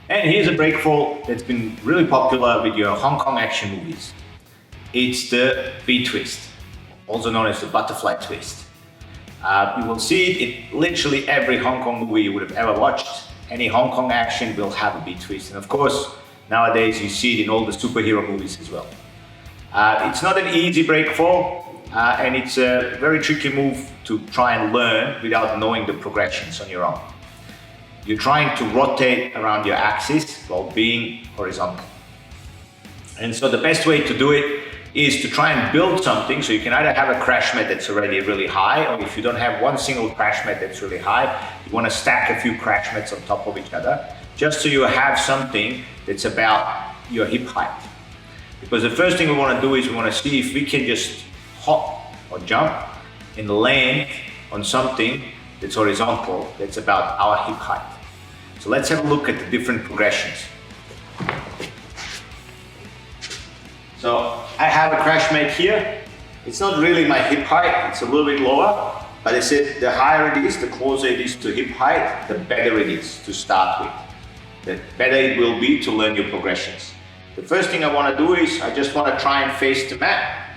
And here's a breakfall that's been really popular with your Hong Kong action movies. It's the V-twist, also known as the butterfly twist. You will see it in literally every Hong Kong movie you would have ever watched. Any Hong Kong action will have a V-twist. And of course, nowadays you see it in all the superhero movies as well. It's not an easy breakfall, and it's a very tricky move to try and learn without knowing the progressions on your own. You're trying to rotate around your axis while being horizontal. And so the best way to do it is to try and build something. So you can either have a crash mat that's already really high, or if you don't have one single crash mat that's really high, you want to stack a few crash mats on top of each other, just so you have something that's about your hip height. Because the first thing we want to do is we want to see if we can just hop or jump and land on something that's horizontal, that's about our hip height. So let's have a look at the different progressions. So I have a crash mat here. It's not really my hip height, it's a little bit lower, but I said the higher it is, the closer it is to hip height, the better it is to start with. The better it will be to learn your progressions. The first thing I want to do is I just want to try and face the mat.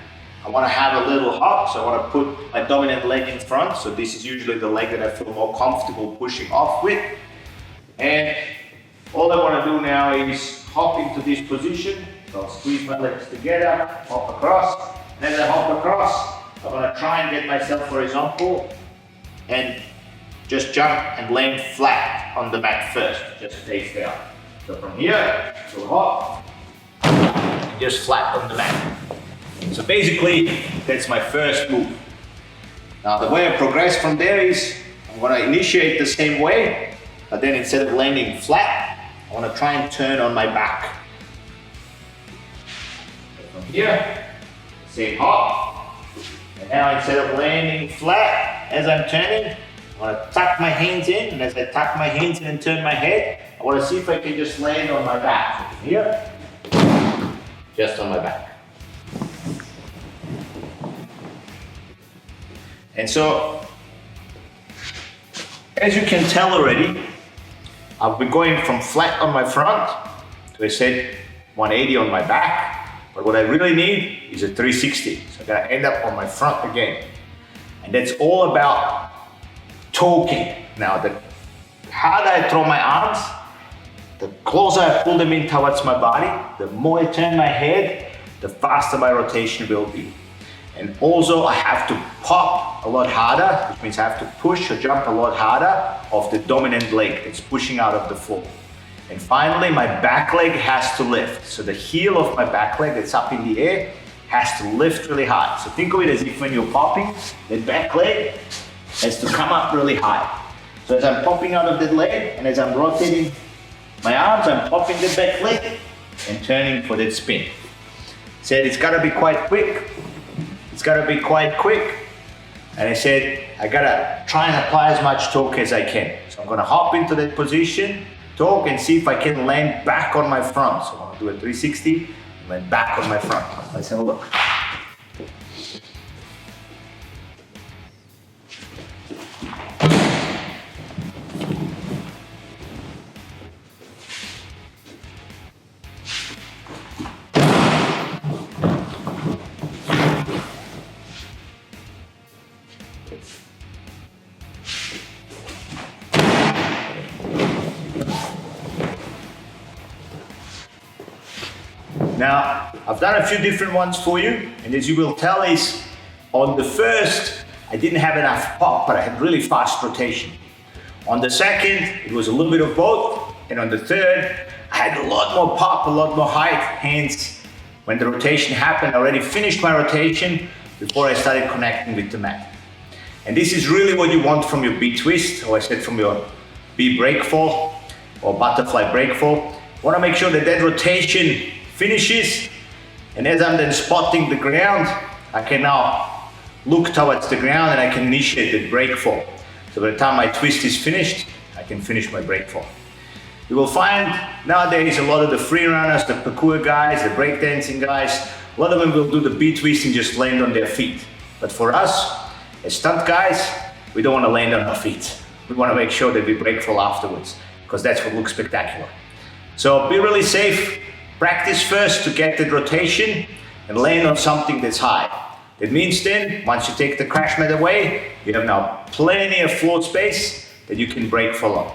I want to have a little hop, so I want to put my dominant leg in front. So this is usually the leg that I feel more comfortable pushing off with. And all I want to do now is hop into this position. So I'll squeeze my legs together, hop across. And as I hop across, I want to try and get myself horizontal and just jump and land flat on the mat first, just face down. So from here, so hop, and just flat on the mat. So basically, that's my first move. Now the way I progress from there is, I'm going to initiate the same way, but then instead of landing flat, I want to try and turn on my back. So from here, same hop, and now instead of landing flat as I'm turning, I want to tuck my hands in, and as I tuck my hands in and turn my head, I want to see if I can just land on my back. So from here, just on my back. And so, as you can tell already, I've been going from flat on my front to, I said, 180 on my back. But what I really need is a 360. So I'm gonna end up on my front again. And that's all about torquing. Now, the harder I throw my arms, the closer I pull them in towards my body, the more I turn my head, the faster my rotation will be. And also I have to pop a lot harder, which means I have to push or jump a lot harder off the dominant leg that's pushing out of the floor. And finally, my back leg has to lift. So the heel of my back leg that's up in the air has to lift really high. So think of it as if when you're popping, the back leg has to come up really high. So as I'm popping out of the leg and as I'm rotating my arms, I'm popping the back leg and turning for that spin. Said it's gotta be quite quick. It's gotta be quite quick. And I said, I gotta try and apply as much torque as I can. So I'm gonna hop into that position, torque, and see if I can land back on my front. So I'm gonna do a 360, and land back on my front. Let's have a look. Now, I've done a few different ones for you, and as you will tell is, on the first, I didn't have enough pop, but I had really fast rotation. On the second, it was a little bit of both, and on the third, I had a lot more pop, a lot more height, hence, when the rotation happened, I already finished my rotation before I started connecting with the mat. And this is really what you want from your B-twist, or I said from your B-breakfall, or butterfly breakfall. You want to make sure that that rotation finishes, and as I'm then spotting the ground, I can now look towards the ground and I can initiate the breakfall. So by the time my twist is finished, I can finish my breakfall. You will find nowadays a lot of the free runners, the parkour guys, the breakdancing guys, a lot of them will do the B-twist and just land on their feet. But for us, as stunt guys, we don't want to land on our feet. We want to make sure that we breakfall afterwards, because that's what looks spectacular. So be really safe. Practice first to get the rotation and land on something that's high. That means then, once you take the crash mat away, you have now plenty of float space that you can break for long.